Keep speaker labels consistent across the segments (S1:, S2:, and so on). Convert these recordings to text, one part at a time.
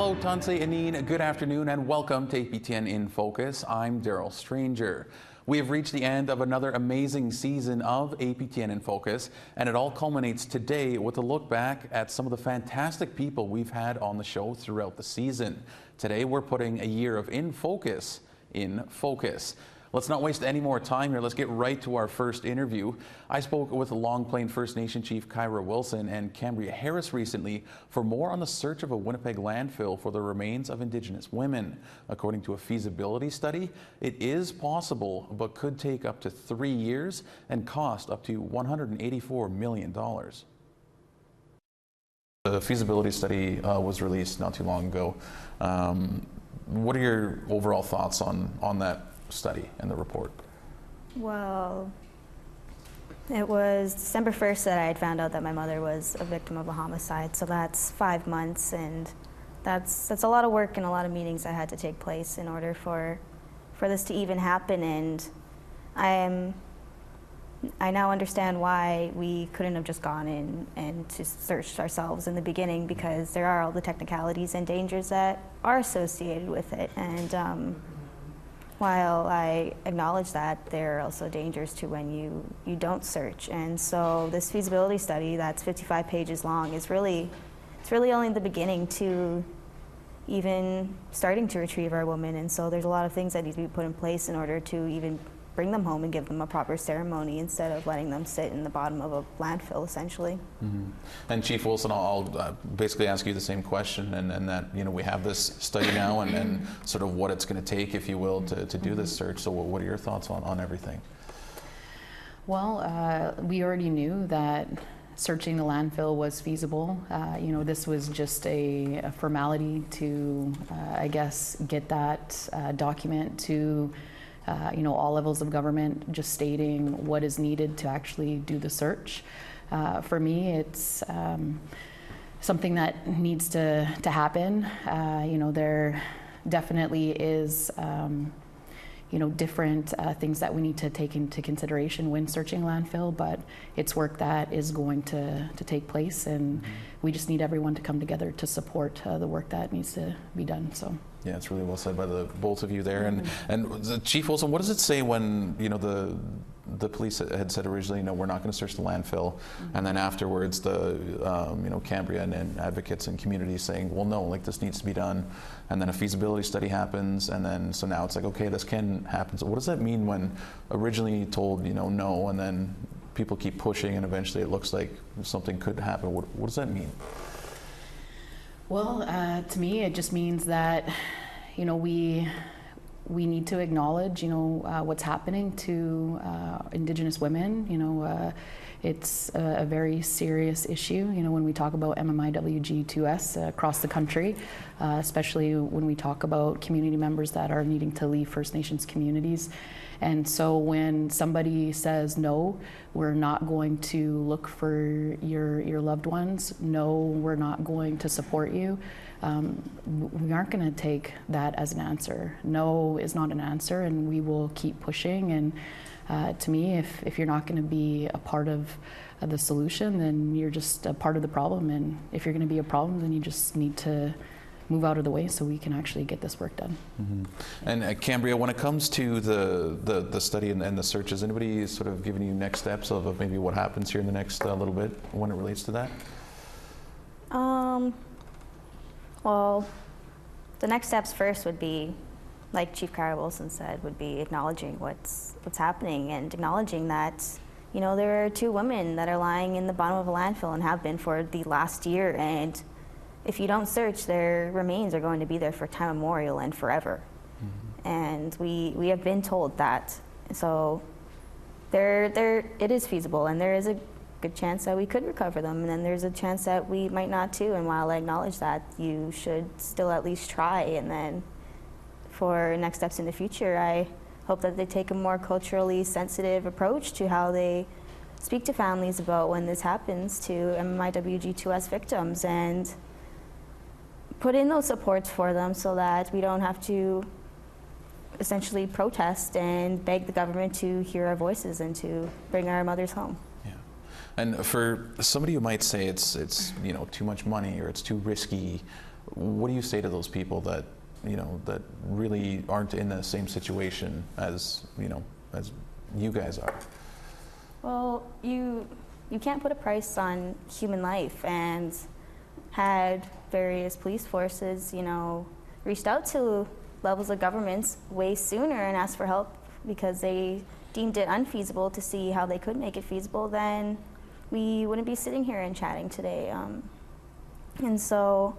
S1: Hello, Tanse Anine. Good afternoon and welcome to APTN in Focus. I'm Daryl Stranger. We have reached the end of another amazing season of APTN in Focus, and it all culminates today with a look back at some of the fantastic people we've had on the show throughout the season. Today, we're putting a year of In Focus in focus. Let's not waste any more time here. Let's get right to our first interview. I spoke with Long Plain First Nation Chief Kyra Wilson and Cambria Harris recently for more on the search of a Winnipeg landfill for the remains of Indigenous women. According to a feasibility study, it is possible, but could take up to 3 years and cost up to $184 million. The feasibility study was released not too long ago. What are your overall thoughts on that study and the report?
S2: Well, it was December 1st that I had found out that my mother was a victim of a homicide, so that's 5 months, and that's a lot of work and a lot of meetings that had to take place in order for this to even happen. And I now understand why we couldn't have just gone in and just searched ourselves in the beginning, because there are all the technicalities and dangers that are associated with it. And while I acknowledge that, there are also dangers to when you don't search. And so this feasibility study that's 55 pages long is really only the beginning to even starting to retrieve our women. And so there's a lot of things that need to be put in place in order to even bring them home and give them a proper ceremony instead of letting them sit in the bottom of a landfill, essentially.
S1: Mm-hmm. And Chief Wilson, I'll basically ask you the same question, and that, you know, we have this study now and sort of what it's going to take, if you will, to do this search. So what are your thoughts on everything?
S3: Well, we already knew that searching the landfill was feasible. You know, this was just a formality to, I guess, get that document to you know, all levels of government, just stating what is needed to actually do the search. For me, it's something that needs to happen. You know, there definitely is, you know, different things that we need to take into consideration when searching landfill, but it's work that is going to take place, and we just need everyone to come together to support the work that needs to be done. So. Yeah,
S1: it's really well said by the both of you there. And the Chief Wilson, what does it say when, you know, the police had said originally, no, we're not going to search the landfill, and then afterwards the you know, Cambria and advocates and communities saying, well, no, like this needs to be done, and then a feasibility study happens, and then so now it's like, okay, this can happen. So what does that mean when originally told, you know, no, and then people keep pushing and eventually it looks like something could happen? What does that mean?
S3: Well, to me, it just means that, you know, we need to acknowledge, you know, what's happening to Indigenous women. You know, it's a very serious issue. You know, when we talk about MMIWG 2S across the country, especially when we talk about community members that are needing to leave First Nations communities. And so when somebody says, no, we're not going to look for your loved ones, no, we're not going to support you, we aren't going to take that as an answer. No is not an answer, and we will keep pushing. And to me, if you're not going to be a part of the solution, then you're just a part of the problem. And if you're going to be a problem, then you just need to move out of the way so we can actually get this work done.
S1: Mm-hmm. And Cambria, when it comes to the study and the search, is anybody sort of giving you next steps of maybe what happens here in the next little bit when it relates to that?
S2: Well, the next steps first would be, like Chief Kyra Wilson said, would be acknowledging what's happening and acknowledging that, you know, there are 2 women that are lying in the bottom of a landfill and have been for the last year, and if you don't search, their remains are going to be there for time immemorial and forever. Mm-hmm. And we have been told that. So it is feasible, and there is a good chance that we could recover them, and then there's a chance that we might not too. And while I acknowledge that, you should still at least try. And then for next steps in the future, I hope that they take a more culturally sensitive approach to how they speak to families about when this happens to MMIWG 2S victims, and put in those supports for them so that we don't have to essentially protest and beg the government to hear our voices and to bring our mothers home.
S1: Yeah. And for somebody who might say it's you know, too much money or it's too risky, What do you say to those people that, that really aren't in the same situation as, as you guys are?
S2: Well, you can't put a price on human life, and had various police forces, reached out to levels of governments way sooner and asked for help because they deemed it unfeasible to see how they could make it feasible, then we wouldn't be sitting here and chatting today. And so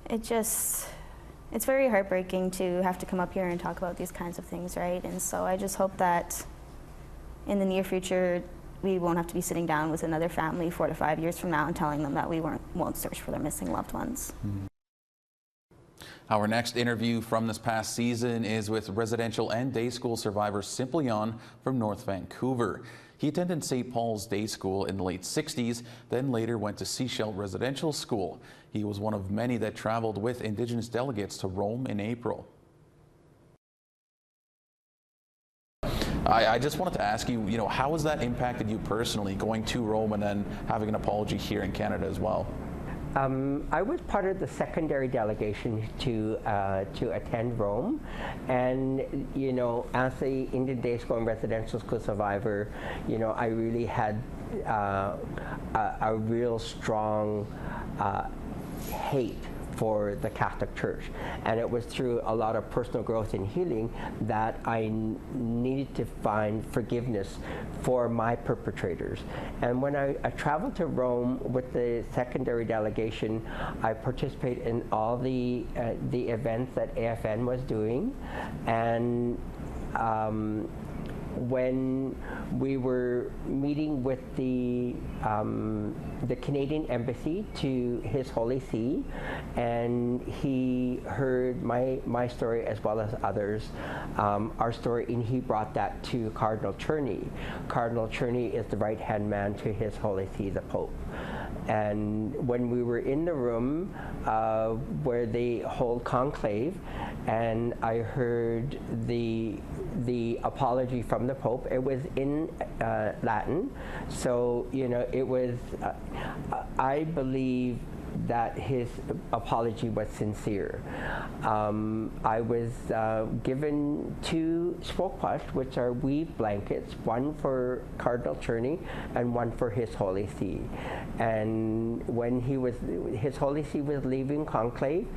S2: it's very heartbreaking to have to come up here and talk about these kinds of things, right? And so I just hope that in the near future, we won't have to be sitting down with another family 4 to 5 years from now and telling them that we won't search for their missing loved ones.
S1: Mm-hmm. Our next interview from this past season is with residential and day school survivor Simplion from North Vancouver. He attended St. Paul's Day School in the late 60s, then later went to Seashell Residential School. He was one of many that traveled with Indigenous delegates to Rome in April. I just wanted to ask you, how has that impacted you personally, going to Rome and then having an apology here in Canada as well?
S4: I was part of the secondary delegation to attend Rome, and as the Indian Day School and Residential School survivor, I really had a real strong hate for the Catholic Church, and it was through a lot of personal growth and healing that I needed to find forgiveness for my perpetrators. And when I traveled to Rome with the secondary delegation, I participated in all the events that AFN was doing, and when we were meeting with the Canadian Embassy to His Holy See, and he heard my story as well as others, our story, and he brought that to Cardinal Cherney. Cardinal Cherney is the right-hand man to His Holy See, the Pope. And when we were in the room where they hold conclave, and I heard the apology from the Pope, it was in Latin, so it was. I believe that his apology was sincere. I was given 2 spokwash, which are weave blankets, one for Cardinal Cherney and one for His Holy See. And when His Holy See was leaving conclave,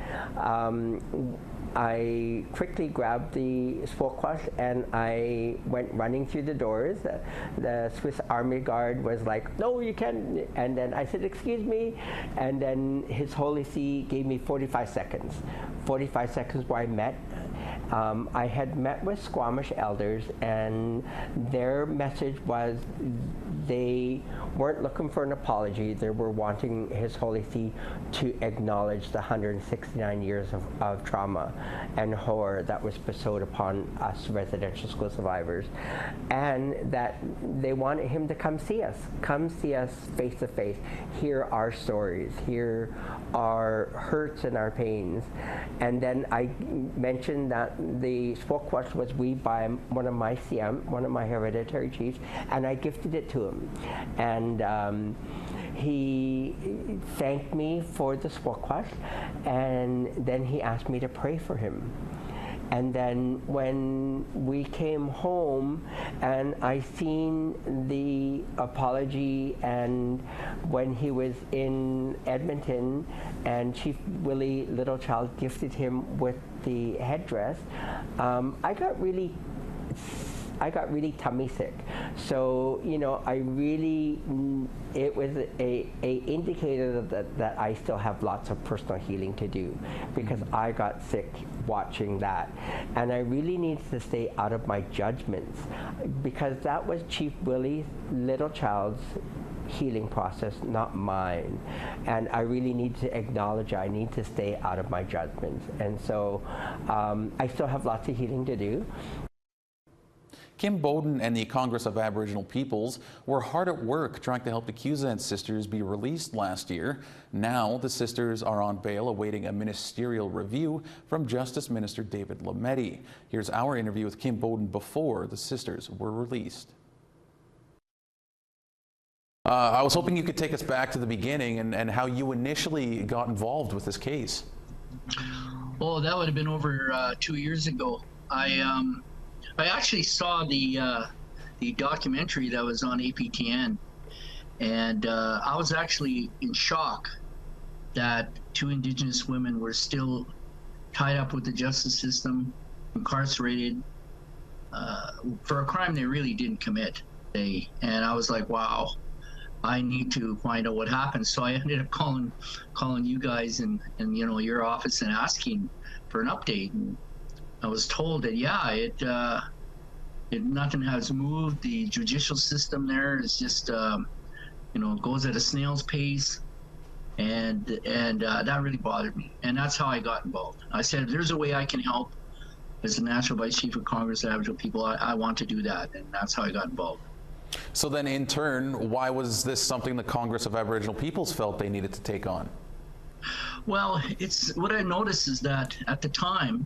S4: I quickly grabbed the spokwash and I went running through the doors. The Swiss Army Guard was like, "No, you can't." And then I said, "Excuse me." And then His Holy See gave me 45 seconds. 45 seconds where I met. I had met with Squamish elders, and their message was they weren't looking for an apology. They were wanting His Holy See to acknowledge the 169 years of trauma and horror that was bestowed upon us residential school survivors, and that they wanted him to come see us face to face, hear our stories, hear our hurts and our pains. And then I mentioned that the spokwash was weaved by one of my CM, one of my hereditary chiefs, and I gifted it to him. And he thanked me for the spokwash, and then he asked me to pray for him. And then when we came home and I seen the apology, and when he was in Edmonton and Chief Willie Littlechild gifted him with the headdress, I got really tummy sick. So, I really, it was a indicator that I still have lots of personal healing to do, because I got sick watching that. And I really needed to stay out of my judgments, because that was Chief Willie Littlechild's healing process, not mine. And I really need to acknowledge I need to stay out of my judgments. And so I still have lots of healing to do.
S1: Kim Bowden and the Congress of Aboriginal Peoples were hard at work trying to help the Cuzan sisters be released last year. Now the sisters are on bail awaiting a ministerial review from Justice Minister David Lametti. Here's our interview with Kim Bowden before the sisters were released. I was hoping you could take us back to the beginning and how you initially got involved with this case.
S5: Oh, that would have been over 2 years ago. I actually saw the documentary that was on APTN, and I was actually in shock that 2 Indigenous women were still tied up with the justice system, incarcerated for a crime they really didn't commit. And I was like, wow, I need to find out what happened. So I ended up calling you guys and you know, your office and asking for an update. And I was told that nothing has moved. The judicial system there is just you know, goes at a snail's pace. And that really bothered me. And that's how I got involved. I said, if there's a way I can help as the National Vice Chief of Congress of Aboriginal People, I want to do that. And that's how I got involved.
S1: So then in turn, why was this something the Congress of Aboriginal Peoples felt they needed to take on?
S5: Well, it's what I noticed is that at the time,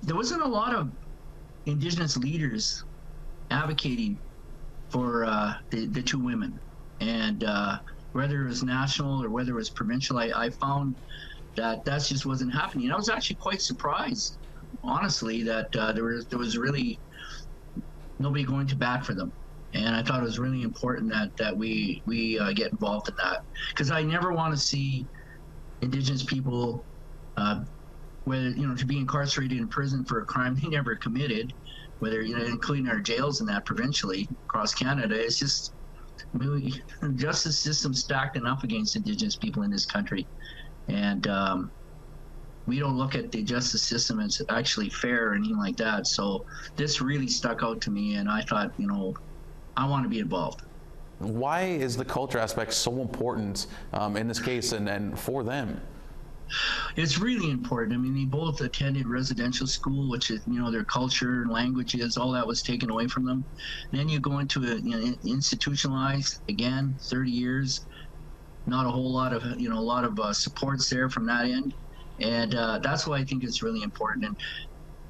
S5: there wasn't a lot of Indigenous leaders advocating for the 2 women. And whether it was national or whether it was provincial, I found that just wasn't happening. I was actually quite surprised, honestly, that there was really nobody going to bat for them. And I thought it was really important that we get involved in that, because I never want to see Indigenous people, whether, you know, to be incarcerated in prison for a crime they never committed, whether, you know, including our jails and that provincially across Canada. It's just, the justice system stacked enough against Indigenous people in this country, and we don't look at the justice system as actually fair or anything like that. So this really stuck out to me, and I thought, you know, I want to be involved.
S1: Why is the culture aspect so important in this case and for them?
S5: It's really important. I mean, they both attended residential school, which is, you know, their culture, languages, all that was taken away from them. Then you go into a, you know, institutionalized, again, 30 years, not a whole lot of, you know, a lot of supports there from that end. And that's why I think it's really important. And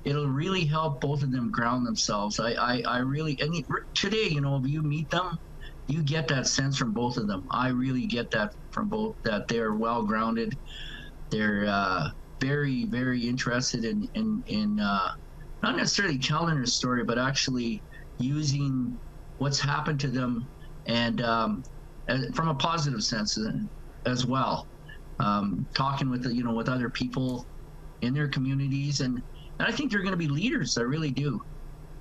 S5: it'll really help both of them ground themselves. I really, and today, you know, if you meet them, you get that sense from both of them. I really get that from both, that they're well grounded. They're very, very interested in not necessarily telling their story, but actually using what's happened to them, and from a positive sense as well. Talking with, you know, with other people in their communities, and I think they're going to be leaders. I really do,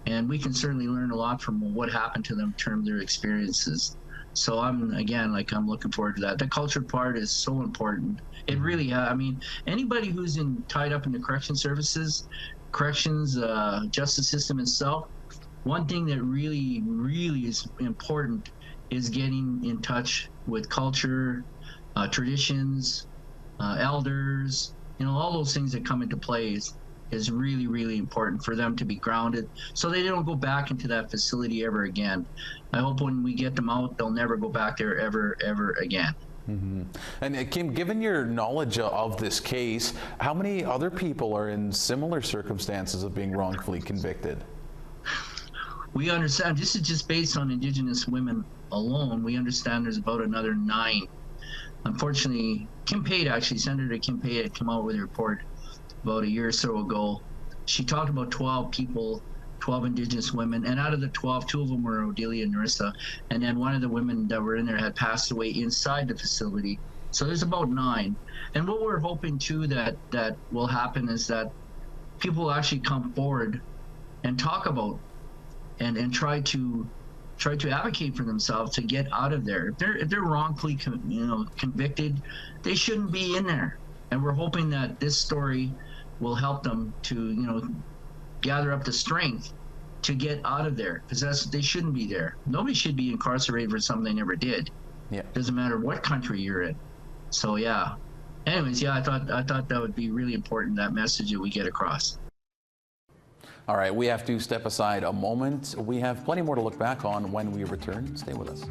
S5: and we can certainly learn a lot from what happened to them in terms of their experiences. So I'm looking forward to that. The culture part is so important. It really, I mean, anybody who's tied up in the corrections, justice system itself, one thing that really, really is important is getting in touch with culture, traditions, elders, you know, all those things that come into play is really, really important for them to be grounded, so they don't go back into that facility ever again. I hope when we get them out, they'll never go back there ever again.
S1: Mm-hmm. And Kim, given your knowledge of this case, how many other people are in similar circumstances of being wrongfully convicted?
S5: We understand, this is just based on Indigenous women alone, we understand there's about another 9. Unfortunately, Senator Kim Pate had come out with a report about a year or so ago. She talked about 12 people, 12 Indigenous women, and out of the 12, 2 of them were Odelia and Narissa, and then one of the women that were in there had passed away inside the facility. So there's about 9. And what we're hoping too that will happen is that people will actually come forward and talk about and try to advocate for themselves to get out of there. If they're wrongfully convicted, they shouldn't be in there. And we're hoping that this story will help them to, you know, gather up the strength to get out of there, because they shouldn't be there. Nobody should be incarcerated for something they never did.
S1: Yeah.
S5: Doesn't matter what country you're in. So yeah. Anyways, yeah, I thought that would be really important, that message that we get across.
S1: All right, we have to step aside a moment. We have plenty more to look back on when we return. Stay with us.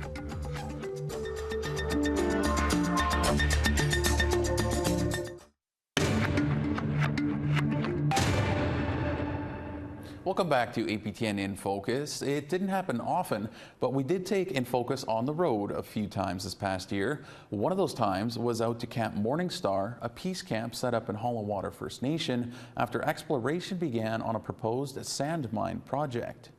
S1: Welcome back to APTN In Focus. It didn't happen often, but we did take In Focus on the road a few times this past year. One of those times was out to Camp Morningstar, a peace camp set up in Hollow Water First Nation after exploration began on a proposed sand mine project.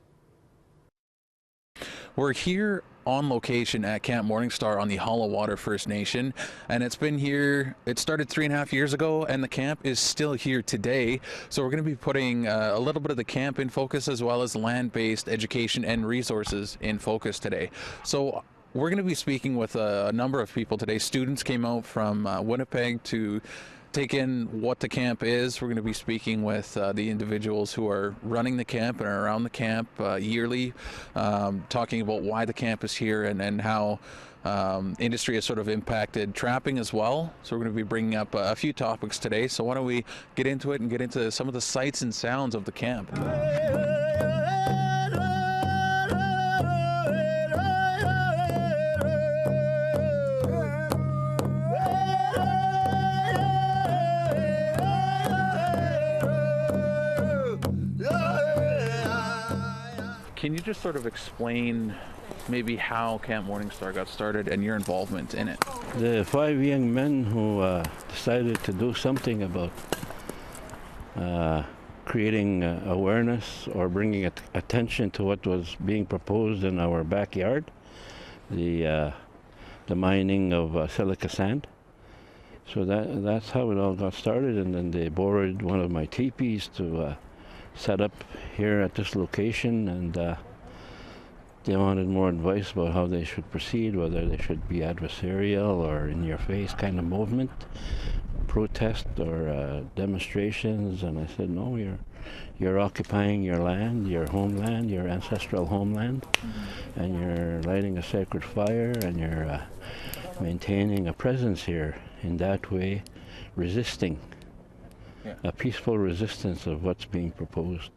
S1: We're here on location at Camp Morningstar on the Hollow Water First Nation, and it's been here, it started 3.5 years ago, and the camp is still here today. So we're going to be putting a little bit of the camp in focus, as well as land-based education and resources in focus today. So we're going to be speaking with a number of people today. Students came out from Winnipeg to take in what the camp is. We're going to be speaking with the individuals who are running the camp and are around the camp yearly, talking about why the camp is here and how industry has sort of impacted trapping as well. So we're going to be bringing up a few topics today. So why don't we get into it and get into some of the sights and sounds of the camp. Can you just sort of explain maybe how Camp Morningstar got started and your involvement in it?
S6: The 5 young men who decided to do something about creating awareness or bringing attention to what was being proposed in our backyard, the mining of silica sand. So that's how it all got started, and then they borrowed one of my teepees to set up here at this location, and they wanted more advice about how they should proceed, whether they should be adversarial or in-your-face kind of movement, protest or demonstrations. And I said, no, you're occupying your land, your homeland, your ancestral homeland, and you're lighting a sacred fire, and you're maintaining a presence here. In that way, resisting. Yeah. A peaceful resistance of what's being proposed.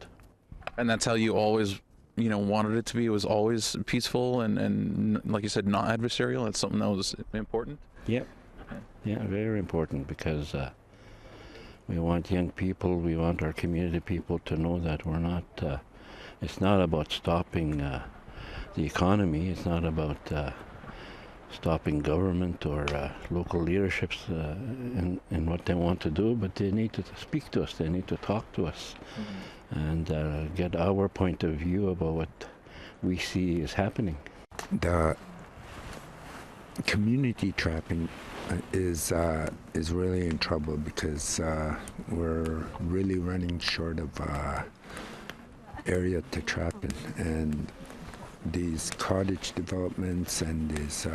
S1: And that's how you always, wanted it to be? It was always peaceful and like you said, not adversarial? That's something that was important?
S6: Yep. Yeah, very important, because we want young people, we want our community people to know that we're not, it's not about stopping the economy, it's not about stopping government or local leaderships in what they want to do, but they need to speak to us, they need to talk to us, and get our point of view about what we see is happening.
S7: The community trapping is really in trouble, because we're really running short of area to trap in, and these cottage developments and this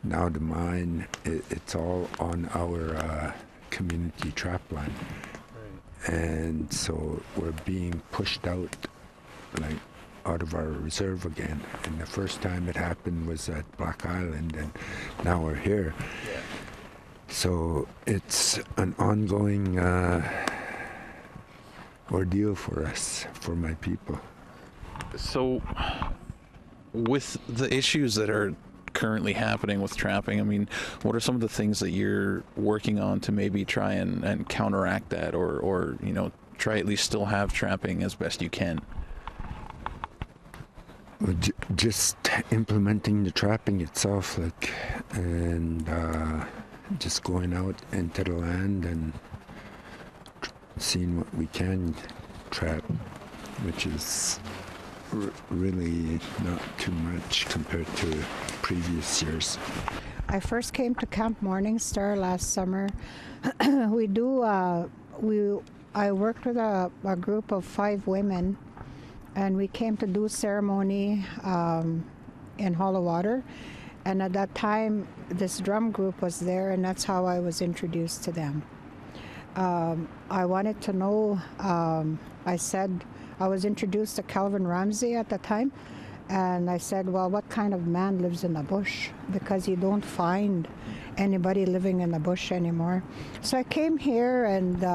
S7: now the mine, it's all on our community trap line. Right. And so we're being pushed out of our reserve again. And the first time it happened was at Black Island, and now we're here. Yeah. So it's an ongoing ordeal for us, for my people.
S1: So with the issues that are currently happening with trapping, I mean, what are some of the things that you're working on to maybe try and counteract that, or try at least still have trapping as best you can?
S7: Well, just implementing the trapping itself, and just going out into the land and seeing what we can trap, which is really not too much compared to previous years.
S8: I first came to Camp Morningstar last summer. I worked with a group of 5 women, and we came to do ceremony in Hollow Water. And at that time, this drum group was there, and that's how I was introduced to them. I wanted to know, I was introduced to Calvin Ramsey at the time, and I said, well, what kind of man lives in the bush? Because you don't find anybody living in the bush anymore. So I came here, and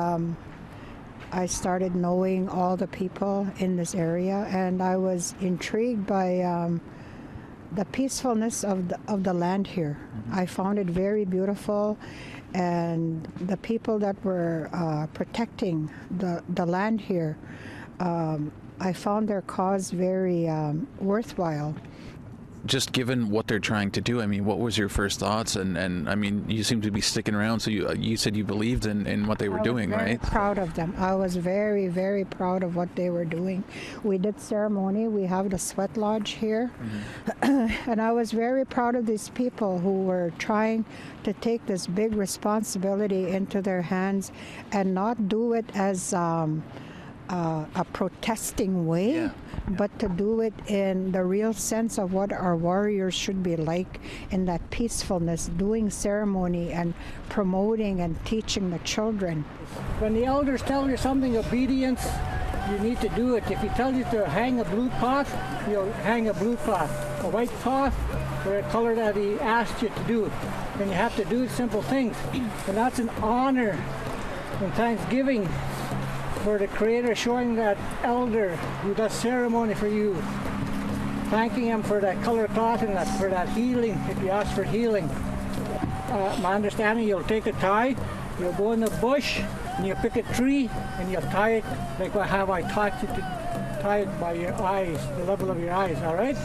S8: I started knowing all the people in this area, and I was intrigued by the peacefulness of the land here. I found it very beautiful, and the people that were protecting the land here, I found their cause very worthwhile.
S1: Just given what they're trying to do, I mean, what was your first thoughts? And I mean, you seem to be sticking around, so you said you believed in what they were doing, right?
S8: I was very proud of them. I was very, very proud of what they were doing. We did ceremony. We have the sweat lodge here. Mm-hmm. And I was very proud of these people who were trying to take this big responsibility into their hands and not do it as a protesting way, but to do it in the real sense of what our warriors should be like, in that peacefulness, doing ceremony and promoting and teaching the children.
S9: When the elders tell you something, obedience, you need to do it. If he tells you to hang a blue cloth, you'll hang a blue cloth. A white cloth, or a color that he asked you to do. And you have to do simple things. And that's an honor and thanksgiving for the Creator, showing that elder who does ceremony for you, thanking him for that color cloth and for that healing, if you ask for healing. My understanding, you'll take a tie, you'll go in the bush, and you'll pick a tree, and you'll tie it like how I taught you to tie it by your eyes, the level of your eyes, all right?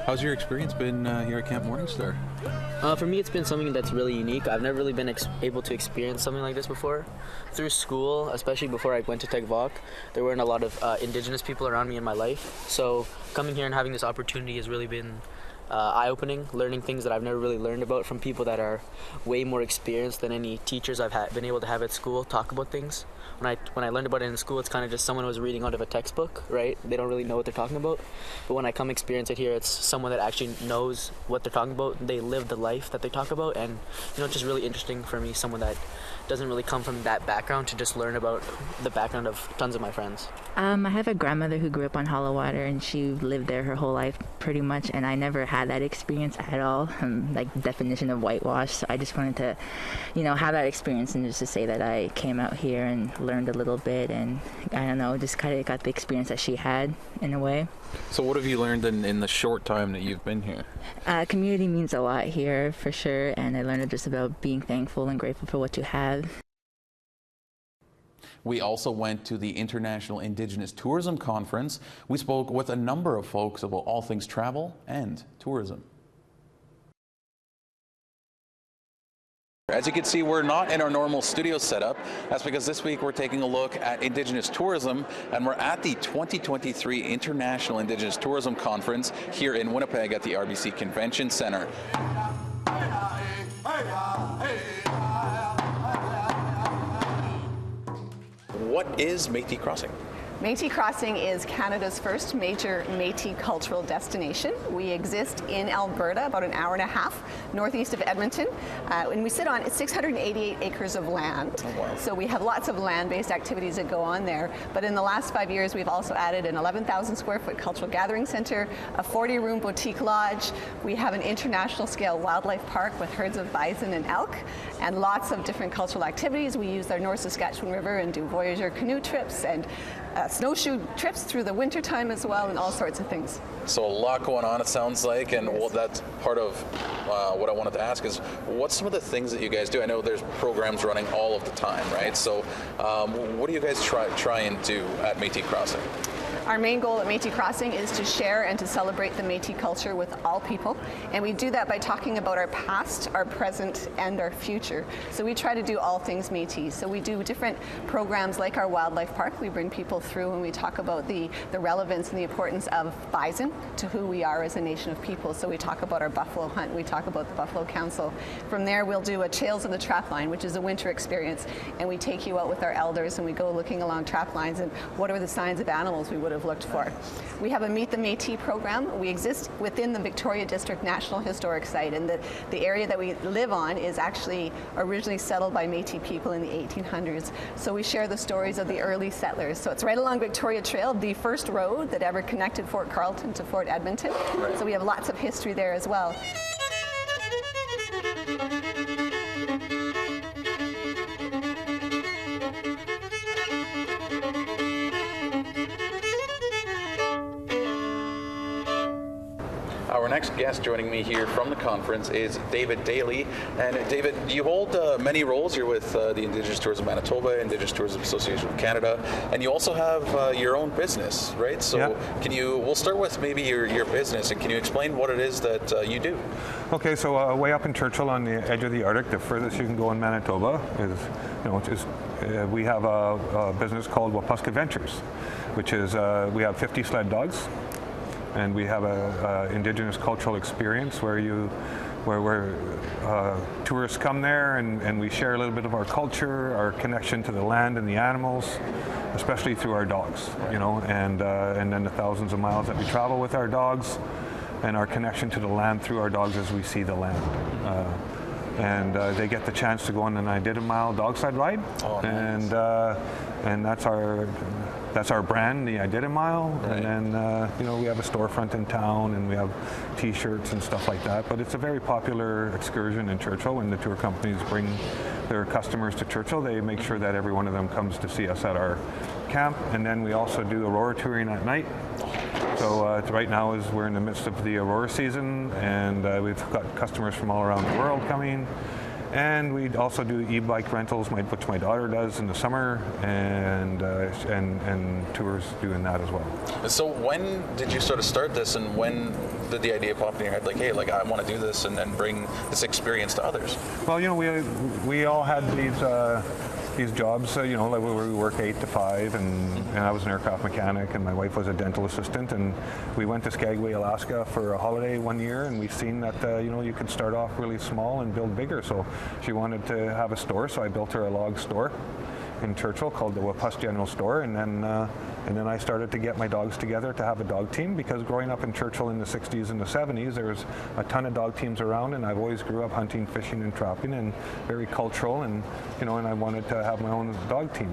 S1: How's your experience been here at Camp Morningstar?
S10: For me, it's been something that's really unique. I've never really been able to experience something like this before. Through school, especially before I went to TechVoc, there weren't a lot of Indigenous people around me in my life. So coming here and having this opportunity has really been eye-opening, learning things that I've never really learned about from people that are way more experienced than any teachers I've been able to have at school talk about things. When I learned about it in school, it's kind of just someone who was reading out of a textbook, right? They don't really know what they're talking about. But when I come experience it here, it's someone that actually knows what they're talking about. They live the life that they talk about, and it's just really interesting for me, someone that doesn't really come from that background, to just learn about the background of tons of my friends.
S11: I have a grandmother who grew up on Hollow Water, and she lived there her whole life pretty much, and I never had that experience at all, like definition of whitewash. So I just wanted to, have that experience, and just to say that I came out here and learned a little bit, and I don't know, just kind of got the experience that she had in a way.
S1: So what have you learned in the short time that you've been here?
S11: Community means a lot here, for sure, and I learned just about being thankful and grateful for what you have.
S1: We also went to the International Indigenous Tourism Conference. We spoke with a number of folks about all things travel and tourism. As you can see, we're not in our normal studio setup. That's because this week we're taking a look at Indigenous tourism, and we're at the 2023 International Indigenous Tourism Conference here in Winnipeg at the RBC Convention Centre. What is Métis Crossing?
S12: Métis Crossing is Canada's first major Métis cultural destination. We exist in Alberta, about an hour and a half northeast of Edmonton, and we sit on 688 acres of land. Oh, wow. So we have lots of land-based activities that go on there. But in the last 5 years, we've also added an 11,000 square foot cultural gathering center, a 40-room boutique lodge. We have an international scale wildlife park with herds of bison and elk, and lots of different cultural activities. We use our North Saskatchewan River and do Voyageur canoe trips and snowshoe trips through the winter time as well, and all sorts of things.
S1: So a lot going on, it sounds like, and well, that's part of what I wanted to ask is, what's some of the things that you guys do? I know there's programs running all of the time, right? So what do you guys try and do at Métis Crossing?
S12: Our main goal at Métis Crossing is to share and to celebrate the Métis culture with all people, and we do that by talking about our past, our present, and our future. So we try to do all things Métis. So we do different programs like our wildlife park. We bring people through and we talk about the relevance and the importance of bison to who we are as a nation of people. So we talk about our buffalo hunt, we talk about the Buffalo Council. From there we'll do a Trails of the Trap Line, which is a winter experience, and we take you out with our elders and we go looking along trap lines and what are the signs of animals we would have looked for. We have a Meet the Métis program. We exist within the Victoria District National Historic Site, and the area that we live on is actually originally settled by Métis people in the 1800s. So we share the stories of the early settlers. So it's right along Victoria Trail, the first road that ever connected Fort Carleton to Fort Edmonton. Right. So we have lots of history there as well.
S1: Our next guest joining me here from the conference is David Daly. And David, you hold many roles. You're with the Indigenous Tourism Manitoba, Indigenous Tourism Association of Canada, and you also have your own business, right? So we'll start with maybe your business, and can you explain what it is that you do?
S13: Okay, so way up in Churchill on the edge of the Arctic, the furthest you can go in Manitoba is, we have a business called Wapuska Ventures, which is, we have 50 sled dogs, and we have a Indigenous cultural experience where tourists come there and we share a little bit of our culture, our connection to the land and the animals, especially through our dogs, and then the thousands of miles that we travel with our dogs, and our connection to the land through our dogs as we see the land. They get the chance to go on an I-Did-A-Mile dog sled ride, and that's our brand, the I-Did-A-Mile. Right. And then we have a storefront in town, and we have T-shirts and stuff like that. But it's a very popular excursion in Churchill. When the tour companies bring their customers to Churchill, they make sure that every one of them comes to see us at our camp. And then we also do aurora touring at night. So right now we're in the midst of the aurora season, and we've got customers from all around the world coming. And we also do e-bike rentals, which my daughter does in the summer, and tours doing that as well. So when did you sort of start this, and when did the idea pop in your head, like, hey, like I want to do this and then bring this experience to others? Well, we all had these jobs, like we work 8 to 5, and I was an aircraft mechanic, and my wife was a dental assistant, and we went to Skagway, Alaska for a holiday one year, and we've seen that you could start off really small and build bigger. So she wanted to have a store, so I built her a log store in Churchill called the Wapuska General Store, and then I started to get my dogs together to have a dog team, because growing up in Churchill in the 60s and the 70s, there was a ton of dog teams around, and I've always grew up hunting, fishing, and trapping, and very cultural, and and I wanted to have my own dog team.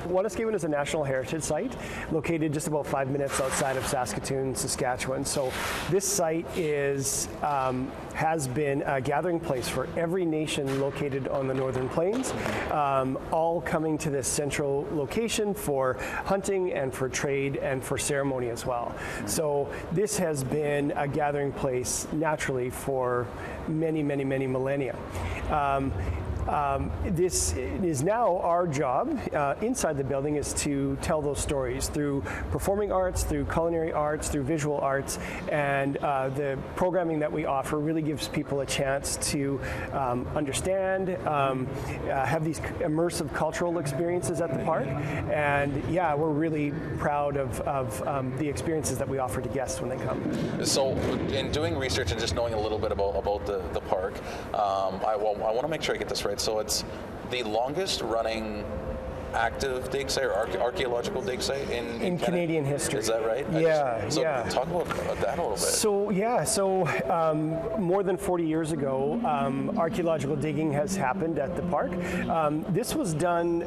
S14: Wanuskewin is a National Heritage Site located just about 5 minutes outside of Saskatoon, Saskatchewan. So this site has been a gathering place for every nation located on the Northern Plains, all coming to this central location for hunting and for trade and for ceremony as well. So this has been a gathering place naturally for many, many, many millennia. This is now our job inside the building, is to tell those stories through performing arts, through culinary arts, through visual arts, and the programming that we offer really gives people a chance to understand, have these immersive cultural experiences at the park, and yeah, we're really proud of the experiences that we offer to guests when they come. So in doing research and just knowing a little bit about the park, I want to make sure I get this right. So it's the longest running active dig site or archaeological dig site in Canadian history. Is that right? Yeah.
S1: Talk about that a little bit.
S14: So more than 40 years ago, archaeological digging has happened at the park. This was done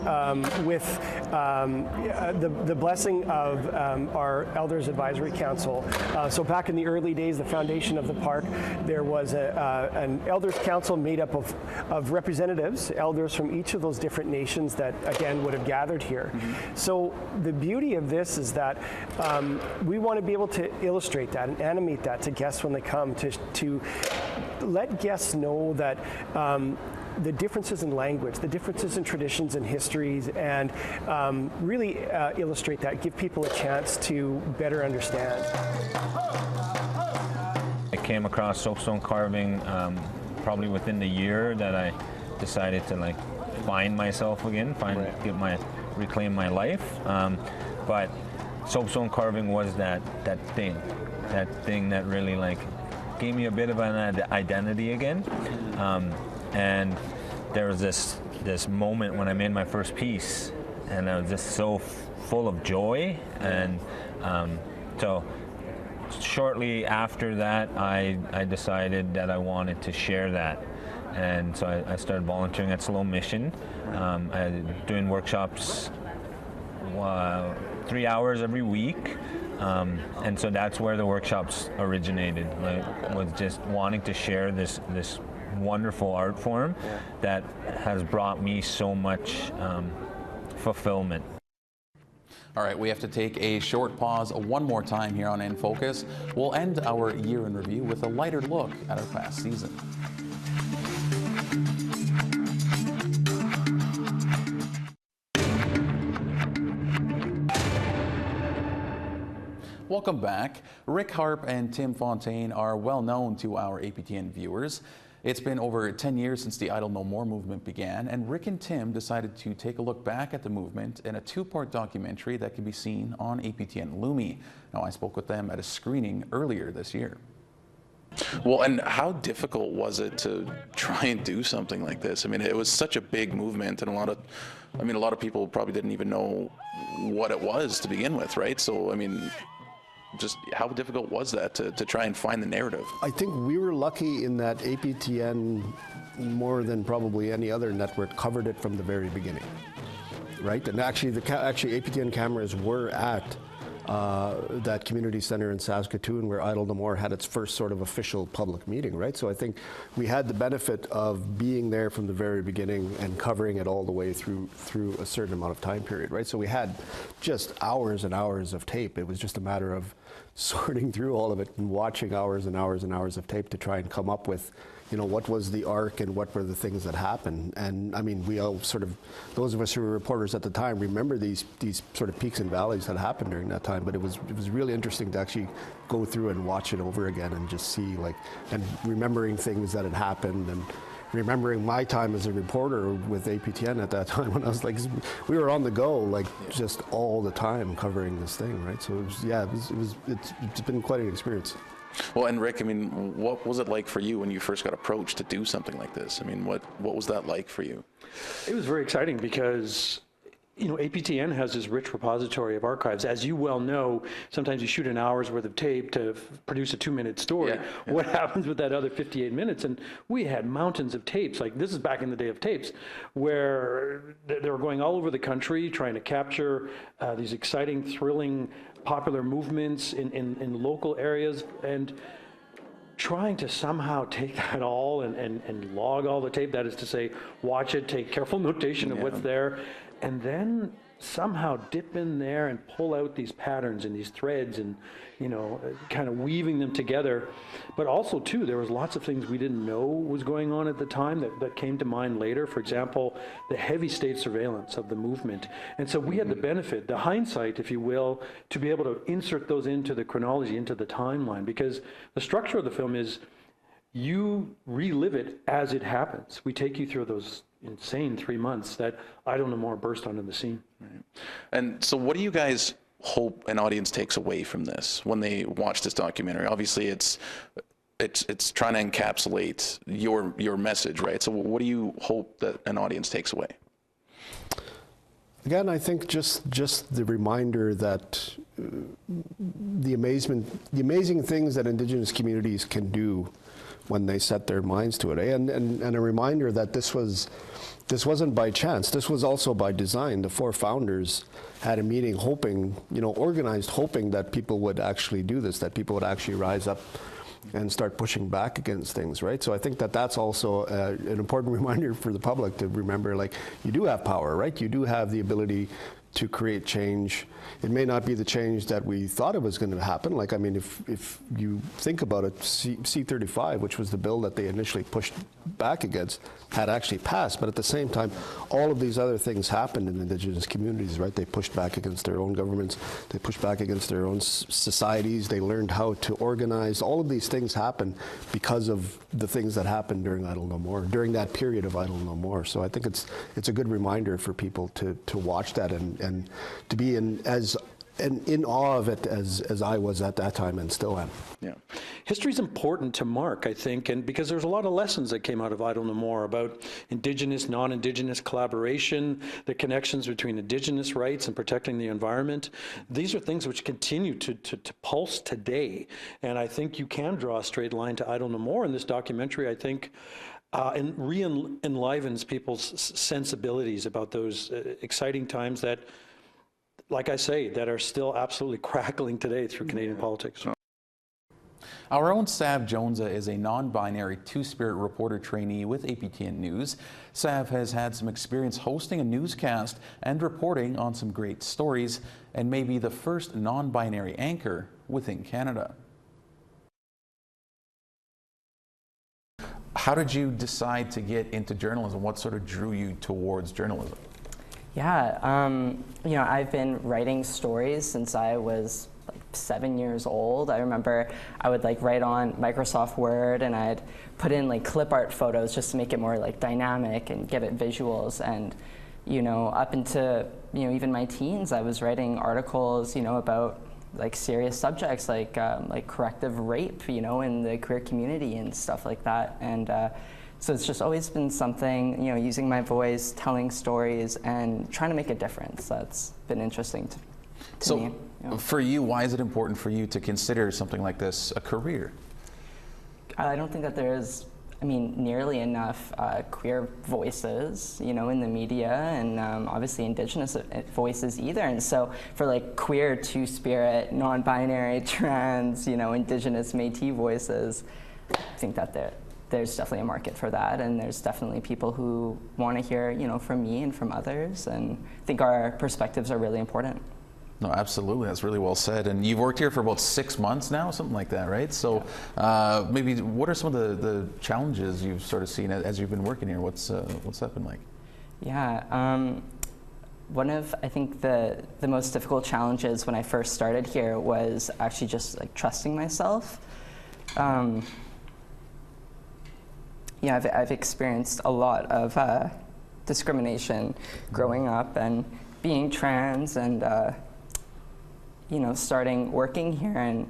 S14: with the blessing of our Elders Advisory Council. So back in the early days, the foundation of the park, there was an Elders Council made up of representatives, elders from each of those different nations that, again, would have gathered here. Mm-hmm. So the beauty of this is that we want to be able to illustrate that and animate that to guests when they come, to let guests know that the differences in language, the differences in traditions and histories, and really illustrate that, give people a chance to better understand.
S15: I came across soapstone carving probably within the year that I decided to find myself again, reclaim my life. But soapstone carving was that thing that really gave me a bit of an identity again. And there was this moment when I made my first piece, and I was just so full of joy. And so shortly after that, I decided that I wanted to share that. And so I started volunteering at Slow Mission, doing workshops 3 hours every week. And so that's where the workshops originated, with just wanting to share this wonderful art form that has brought me so much fulfillment.
S1: All right, we have to take a short pause one more time here on InFocus. We'll end our year in review with a lighter look at our past season. Welcome back. Rick Harp and Tim Fontaine are well known to our APTN viewers. It's been over 10 years since the Idle No More movement began, and Rick and Tim decided to take a look back at the movement in a two-part documentary that can be seen on APTN Lumi. Now, I spoke with them at a screening earlier this year. Well, and how difficult was it to try and do something like this? I mean, it was such a big movement, and a lot of people probably didn't even know what it was to begin with, right? So, I mean, just how difficult was that to try and find the narrative?
S16: I think we were lucky in that APTN, more than probably any other network, covered it from the very beginning, right? And actually, APTN cameras were at that community center in Saskatoon where Idle No More had its first sort of official public meeting, right? So I think we had the benefit of being there from the very beginning and covering it all the way through a certain amount of time period, right? So we had just hours and hours of tape. It was just a matter of sorting through all of it and watching hours and hours and hours of tape to try and come up with, you know, what was the arc and what were the things that happened. And I mean, we all sort of, those of us who were reporters at the time, remember these sort of peaks and valleys that happened during that time. But it was really interesting to actually go through and watch it over again and just see, like, and remembering things that had happened, and remembering my time as a reporter with APTN at that time when I was like, we were on the go, like just all the time covering this thing, right? So it's been quite an experience.
S1: Well, and Rick, I mean, what was it like for you when you first got approached to do something like this? I mean, what was that like for you?
S17: It was very exciting because, you know, APTN has this rich repository of archives. As you well know, sometimes you shoot an hour's worth of tape to produce a 2-minute story. Yeah, yeah. What happens with that other 58 minutes? And we had mountains of tapes. Like, this is back in the day of tapes, where they were going all over the country trying to capture these exciting, thrilling, popular movements in local areas, and trying to somehow take that all and log all the tape. That is to say, watch it, take careful notation of what's there, and then somehow dip in there and pull out these patterns and these threads and, you know, kind of weaving them together. But also, too, there was lots of things we didn't know was going on at the time that came to mind later. For example, the heavy state surveillance of the movement. And so we had the benefit, the hindsight, if you will, to be able to insert those into the chronology, into the timeline, because the structure of the film is you relive it as it happens. We take you through those insane 3 months that Idle No More burst onto the scene.
S1: Right. And so what do you guys hope an audience takes away from this when they watch this documentary? Obviously, it's trying to encapsulate your message, right? So what do you hope that an audience takes away?
S16: Again, I think just the reminder that the amazing things that Indigenous communities can do when they set their minds to it, and a reminder that this wasn't by chance. This was also by design. The 4 founders had a meeting hoping, you know, organized, hoping that people would actually do this, that people would actually rise up and start pushing back against things, right? So I think that that's also an important reminder for the public to remember, like, you do have power, right? You do have the ability to create change. It may not be the change that we thought it was going to happen. Like, I mean, if you think about it, C-35, which was the bill that they initially pushed back against, had actually passed. But at the same time, all of these other things happened in Indigenous communities, right? They pushed back against their own governments. They pushed back against their own societies. They learned how to organize. All of these things happened because of the things that happened during Idle No More, during that period of Idle No More. So I think it's a good reminder for people to watch that and to be in awe of it as I was at that time and still am.
S17: Yeah. History is important to mark, I think, and because there's a lot of lessons that came out of Idle No More about Indigenous, non-Indigenous collaboration, the connections between Indigenous rights and protecting the environment. These are things which continue to pulse today, and I think you can draw a straight line to Idle No More in this documentary, I think, and re-enlivens people's sensibilities about those exciting times that, like I say, that are still absolutely crackling today through Canadian politics.
S1: Our own Sab Jones is a non-binary two-spirit reporter trainee with APTN News. Sab has had some experience hosting a newscast and reporting on some great stories, and may be the first non-binary anchor within Canada. How did you decide to get into journalism? What sort of drew you towards journalism?
S18: Yeah, you know, I've been writing stories since I was like 7 years old. I remember I would like write on Microsoft Word, and I'd put in like clip art photos just to make it more like dynamic and give it visuals. And you know, up into, you know, even my teens, I was writing articles, you know, about like serious subjects like corrective rape, you know, in the queer community and stuff like that. And so it's just always been something, you know, using my voice, telling stories, and trying to make a difference. That's been interesting to me. You know.
S1: For you, why is it important for you to consider something like this a career?
S18: I don't think that there is, I mean, nearly enough queer voices, you know, in the media, and obviously Indigenous voices either. And so for like queer, two-spirit, non-binary, trans, you know, Indigenous, Métis voices, I think that there's definitely a market for that, and there's definitely people who want to hear, you know, from me and from others, and I think our perspectives are really important.
S1: No, absolutely. That's really well said. And you've worked here for about 6 months now, something like that, right? So maybe what are some of the challenges you've sort of seen as you've been working here? What's that been like?
S18: Yeah, one of, I think, the most difficult challenges when I first started here was actually just like trusting myself. Yeah, I've experienced a lot of discrimination growing up and being trans, and you know, starting working here and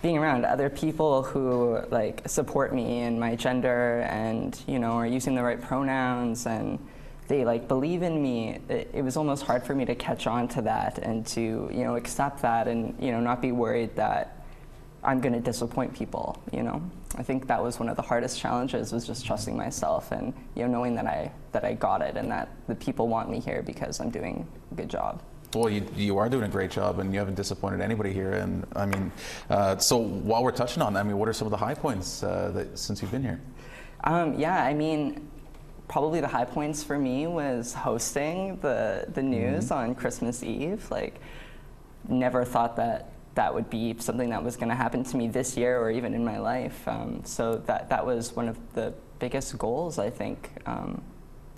S18: being around other people who like support me in my gender, and you know, are using the right pronouns, and they like believe in me. It was almost hard for me to catch on to that and to, you know, accept that, and you know, not be worried that I'm going to disappoint people. You know, I think that was one of the hardest challenges, was just trusting myself, and you know, knowing that I got it, and that the people want me here because I'm doing a good job.
S1: Well, you are doing a great job, and you haven't disappointed anybody here. And I mean, so while we're touching on that, I mean, what are some of the high points since you've been here? Yeah,
S18: I mean, probably the high points for me was hosting the news on Christmas Eve. Like, never thought that would be something that was going to happen to me this year or even in my life. So that was one of the biggest goals, I think,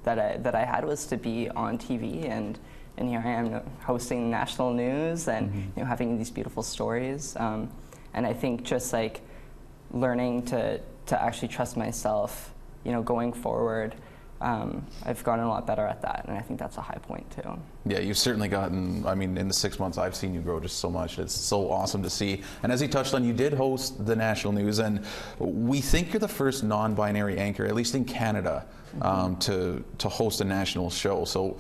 S18: that I had, was to be on TV, and here I am hosting national news, and you know, having these beautiful stories. And I think just like learning to actually trust myself, you know, going forward, I've gotten a lot better at that, and I think that's a high point too.
S1: Yeah, you've certainly gotten, I mean, in the 6 months I've seen you grow just so much. It's so awesome to see. And as you touched on, you did host the national news, and we think you're the first non-binary anchor, at least in Canada, to host a national show. So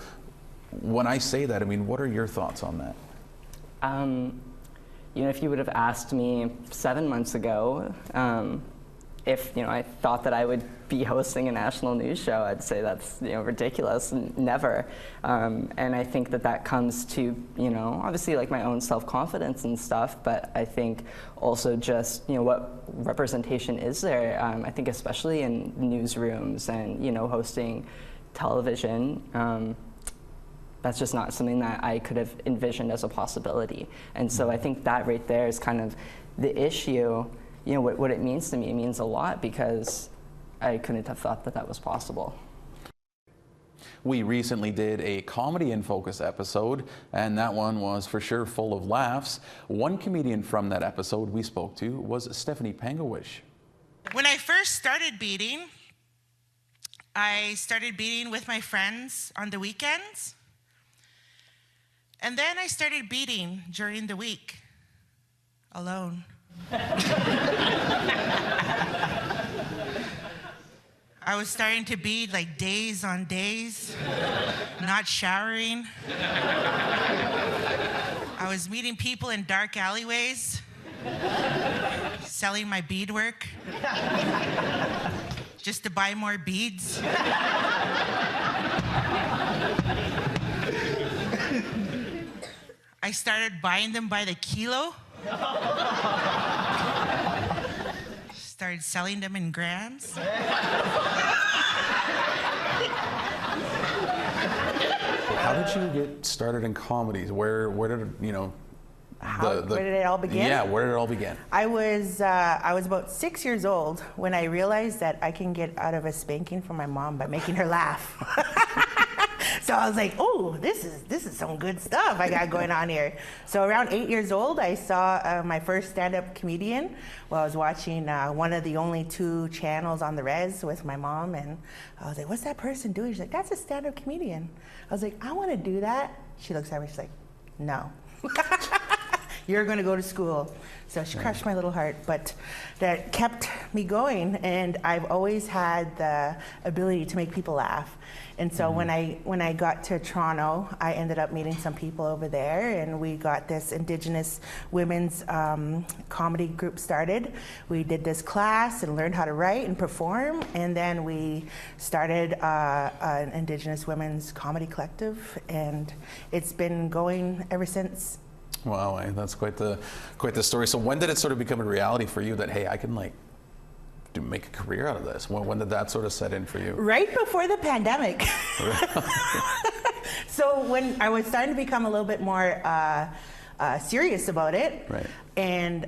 S1: when I say that, I mean, what are your thoughts on that?
S18: You know, if you would have asked me 7 months ago, if, you know, I thought that I would be hosting a national news show, I'd say that's, you know, ridiculous. Never. And I think that comes to, you know, obviously like my own self-confidence and stuff, but I think also just, you know, what representation is there? I think especially in newsrooms and, you know, hosting television, that's just not something that I could have envisioned as a possibility. And so I think that right there is kind of the issue. You know, what it means to me, it means a lot, because I couldn't have thought that was possible.
S1: We recently did a comedy InFocus episode, and that one was for sure full of laughs. One comedian from that episode we spoke to was Stephanie Pangawish.
S19: When I first started beading, I started beading with my friends on the weekends. And then I started beading during the week, alone. I was starting to bead like days on days, not showering. I was meeting people in dark alleyways, selling my beadwork, just to buy more beads. I started buying them by the kilo. started selling them in grams.
S1: How did you get started in comedy? Where did, you know,
S20: where did it all begin?
S1: Yeah, where did it all begin?
S20: I was about 6 years old when I realized that I can get out of a spanking from my mom by making her laugh. So I was like, oh, this is some good stuff I got going on here. So around 8 years old, I saw my first stand-up comedian while I was watching one of the only 2 channels on the res with my mom, and I was like, what's that person doing? She's like, that's a stand-up comedian. I was like, I want to do that. She looks at me, she's like, no. You're going to go to school. So she crushed my little heart, but that kept me going, and I've always had the ability to make people laugh. And so when I got to Toronto, I ended up meeting some people over there, and we got this Indigenous women's comedy group started. We did this class and learned how to write and perform, and then we started an Indigenous women's comedy collective, and it's been going ever since.
S1: Wow, that's quite the story. So when did it sort of become a reality for you that, hey, I can like make a career out of this? When did that sort of set in for you?
S20: Right before the pandemic. So when I was starting to become a little bit more serious about it,
S1: right.
S20: And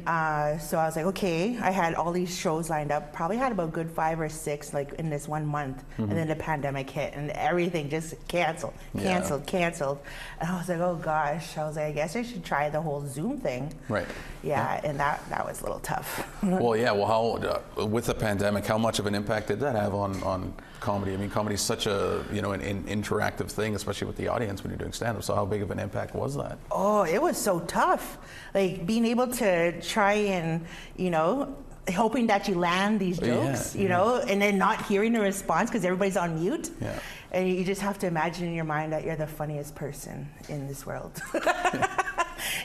S20: so I was like, okay, I had all these shows lined up, probably had about a good 5 or 6 like in this 1 month, and then the pandemic hit and everything just canceled. And I was like, oh gosh, I was like, I guess I should try the whole Zoom thing.
S1: Right.
S20: Yeah, and that was a little tough.
S1: Well, yeah, well, how, with the pandemic, how much of an impact did that have on comedy? I mean, comedy is such a, you know, an interactive thing, especially with the audience when you're doing stand-up, so how big of an impact was that?
S20: Oh, it was so tough. Like being able to try and, you know, hoping that you land these jokes, you know, and then not hearing a response because everybody's on mute.
S1: Yeah.
S20: And you just have to imagine in your mind that you're the funniest person in this world.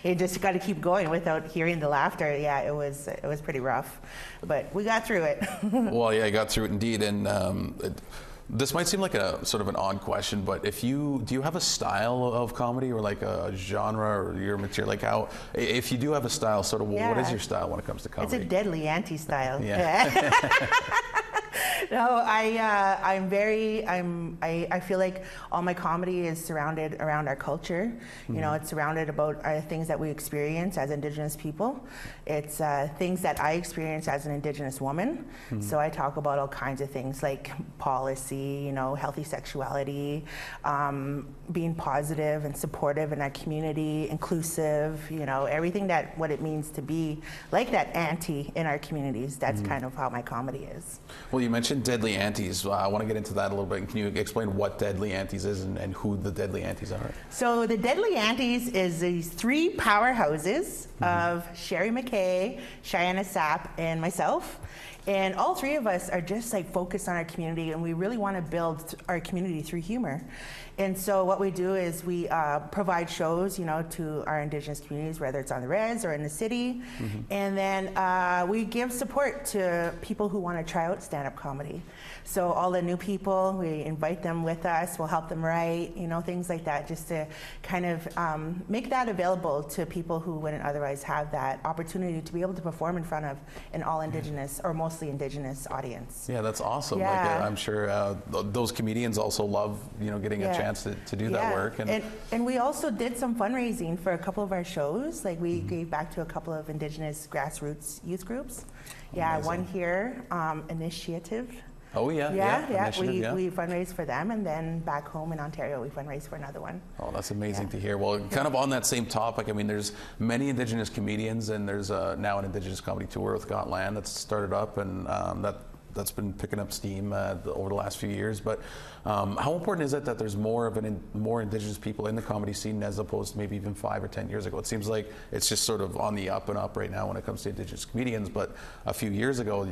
S20: You just got to keep going without hearing the laughter. Yeah, it was pretty rough, but we got through it.
S1: Well, yeah, I got through it indeed, and this might seem like a sort of an odd question, but do you have a style of comedy or like a genre or your material? Like how, if you do have a style, sort of, what is your style when it comes to comedy?
S20: It's a deadly anti-style.
S1: Yeah.
S20: No, I feel like all my comedy is surrounded around our culture. You know, it's surrounded about things that we experience as Indigenous people. It's things that I experience as an Indigenous woman. So I talk about all kinds of things like policy, you know, healthy sexuality, being positive and supportive in our community, inclusive, you know, everything what it means to be like that auntie in our communities. That's kind of how my comedy is.
S1: Well, you mentioned Deadly Aunties. I want to get into that a little bit. Can you explain what Deadly Aunties is and who the Deadly Aunties are?
S20: So the Deadly Aunties is these 3 powerhouses of Sherry McKay, Cheyenne Sap, and myself. And all 3 of us are just like focused on our community, and we really want to build our community through humor. And so what we do is we provide shows, you know, to our Indigenous communities, whether it's on the res or in the city. And then we give support to people who want to try out stand-up comedy. So all the new people, we invite them with us, we'll help them write, you know, things like that, just to kind of make that available to people who wouldn't otherwise have that opportunity to be able to perform in front of an all Indigenous or mostly Indigenous audience.
S1: Yeah, that's awesome.
S20: Yeah.
S1: Like, I'm sure those comedians also love, you know, getting a chance to do that work.
S20: And we also did some fundraising for a couple of our shows. Like we gave back to a couple of Indigenous grassroots youth groups. Yeah,
S1: Amazing.
S20: one here, Initiative.
S1: Oh yeah.
S20: We fundraised for them, and then back home in Ontario, we fundraised for another one.
S1: Oh, that's amazing to hear. Well, kind of on that same topic, I mean, there's many Indigenous comedians, and there's now an Indigenous comedy tour with Got Land that's started up, and that's been picking up steam over the last few years. But how important is it that there's more Indigenous people in the comedy scene as opposed to maybe even 5 or 10 years ago? It seems like it's just sort of on the up and up right now when it comes to Indigenous comedians, but a few years ago,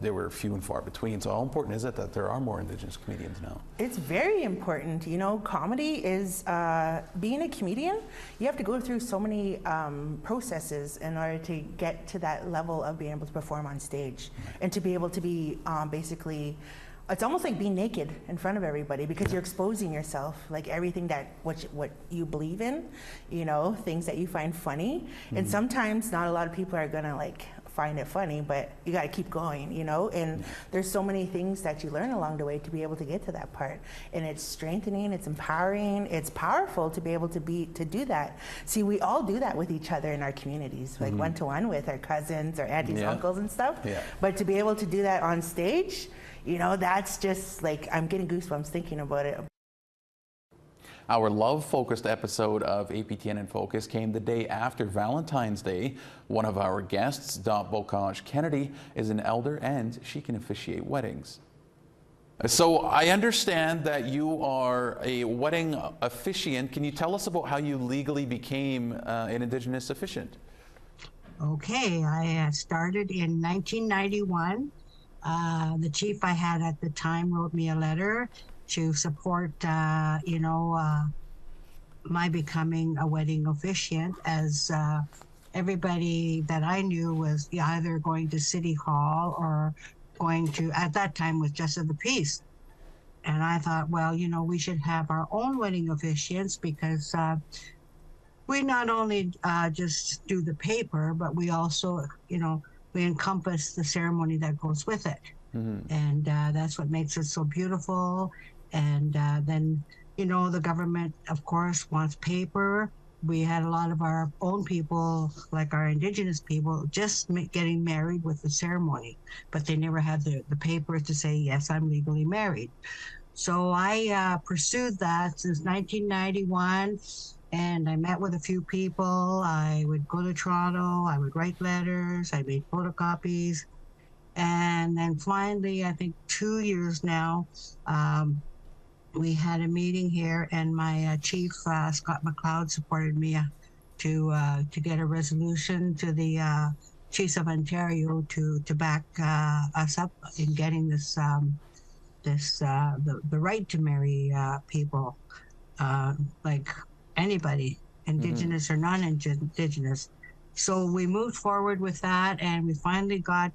S1: they were few and far between. So how important is it that there are more Indigenous comedians now?
S20: It's very important. You know, comedy is, being a comedian, you have to go through so many processes in order to get to that level of being able to perform on stage and to be able to be basically, it's almost like being naked in front of everybody because you're exposing yourself, like everything what you believe in, you know, things that you find funny. And sometimes not a lot of people are gonna like find it funny, but you got to keep going, you know? And there's so many things that you learn along the way to be able to get to that part. And it's strengthening, it's empowering, it's powerful to be able to do that. See, we all do that with each other in our communities, like one-to-one with our cousins or aunties, uncles and stuff. But to be able to do that on stage, you know, that's just like, I'm getting goosebumps thinking about it.
S1: Our love-focused episode of APTN in Focus came the day after Valentine's Day. One of our guests, Beau Kennedy, is an elder and she can officiate weddings. So I understand that you are a wedding officiant. Can you tell us about how you legally became an Indigenous officiant?
S21: Okay, I started in 1991. The chief I had at the time wrote me a letter to support, you know, my becoming a wedding officiant, as everybody that I knew was either going to City Hall or going to, at that time, was Justice of the Peace. And I thought, well, you know, we should have our own wedding officiants, because we not only just do the paper, but we also, you know, we encompass the ceremony that goes with it. And that's what makes it so beautiful. And then, you know, the government, of course, wants paper. We had a lot of our own people, like our Indigenous people, just getting married with the ceremony, but they never had the paper to say, yes, I'm legally married. So I pursued that since 1991, and I met with a few people. I would go to Toronto, I would write letters, I made photocopies. And then finally, I think 2 years now, we had a meeting here, and my chief, Scott McLeod, supported me to get a resolution to the Chiefs of Ontario to back us up in getting this the right to marry people, like anybody, Indigenous or non-Indigenous. So we moved forward with that, and we finally got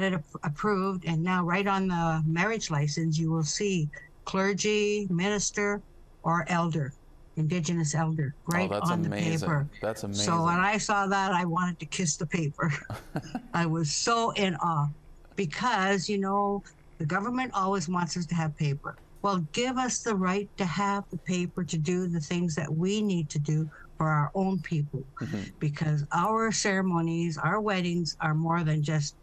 S21: it approved. And now right on the marriage license, you will see clergy, minister, or elder, Indigenous elder, right on the paper.
S1: That's amazing.
S21: So when I saw that, I wanted to kiss the paper. I was so in awe, because, you know, the government always wants us to have paper. Well, give us the right to have the paper to do the things that we need to do for our own people, because our ceremonies, our weddings are more than just,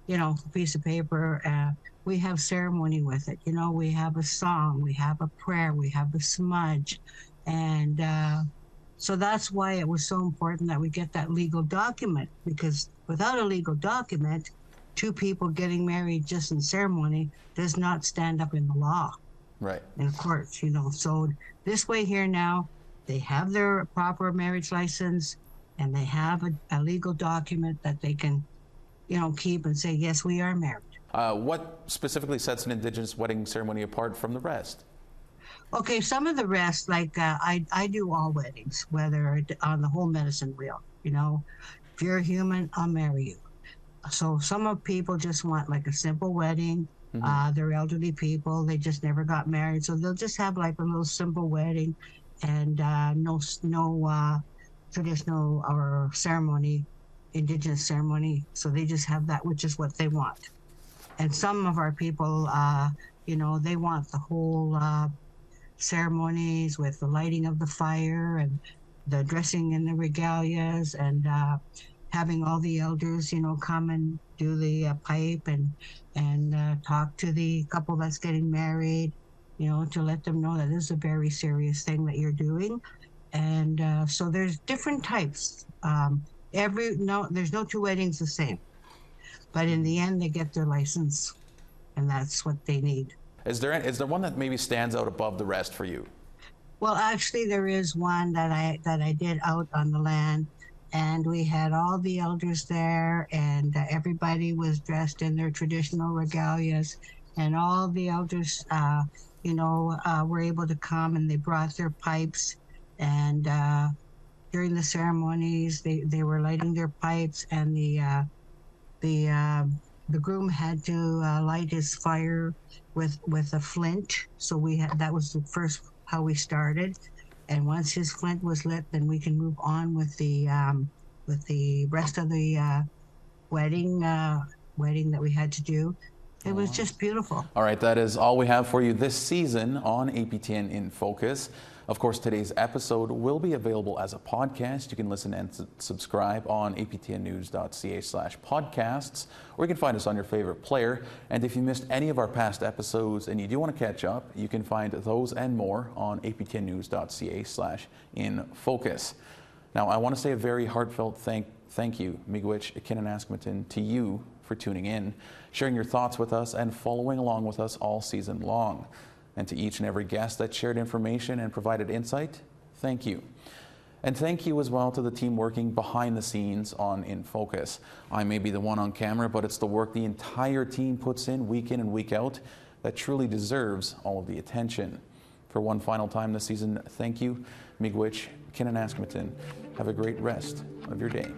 S21: you know, a piece of paper. We have ceremony with it. You know, we have a song, we have a prayer, we have a smudge. And so that's why it was so important that we get that legal document, because without a legal document, two people getting married just in ceremony does not stand up in the law.
S1: Right.
S21: In courts, you know. So this way here now, they have their proper marriage license, and they have a legal document that they can, you know, keep and say, yes, we are married.
S1: What specifically sets an Indigenous wedding ceremony apart from the rest?
S21: Okay, some of the rest, like I do all weddings, whether on the whole medicine wheel, you know. If you're a human, I'll marry you. So some of people just want like a simple wedding. They're elderly people, they just never got married, so they'll just have like a little simple wedding, and no traditional or ceremony, Indigenous ceremony. So they just have that, which is what they want. And some of our people, you know, they want the whole ceremonies with the lighting of the fire and the dressing in the regalias, and having all the elders, you know, come and do the pipe and talk to the couple that's getting married, you know, to let them know that this is a very serious thing that you're doing. And so there's different types. There's no two weddings the same, but in the end they get their license, and that's what they need.
S1: Is there one that maybe stands out above the rest for you?
S21: Well, actually there is one that I did out on the land, and we had all the elders there, and everybody was dressed in their traditional regalias, and all the elders, you know, were able to come, and they brought their pipes, and during the ceremonies, they were lighting their pipes, and the groom had to light his fire with a flint. So that was the first how we started. And once his flint was lit, then we can move on with the with the rest of the wedding that we had to do. It was just beautiful.
S1: All right, that is all we have for you this season on APTN in Focus. Of course, today's episode will be available as a podcast. You can listen and subscribe on aptnnews.ca/podcasts, or you can find us on your favorite player. And if you missed any of our past episodes and you do want to catch up, you can find those and more on aptnnews.ca/infocus. Now, I want to say a very heartfelt thank you, Miigwech Kinanaskmatin, to you for tuning in, sharing your thoughts with us, and following along with us all season long. And to each and every guest that shared information and provided insight, thank you. And thank you as well to the team working behind the scenes on InFocus. I may be the one on camera, but it's the work the entire team puts in and week out that truly deserves all of the attention. For one final time this season, thank you, Miigwech Kinanaskmatin. Have a great rest of your day.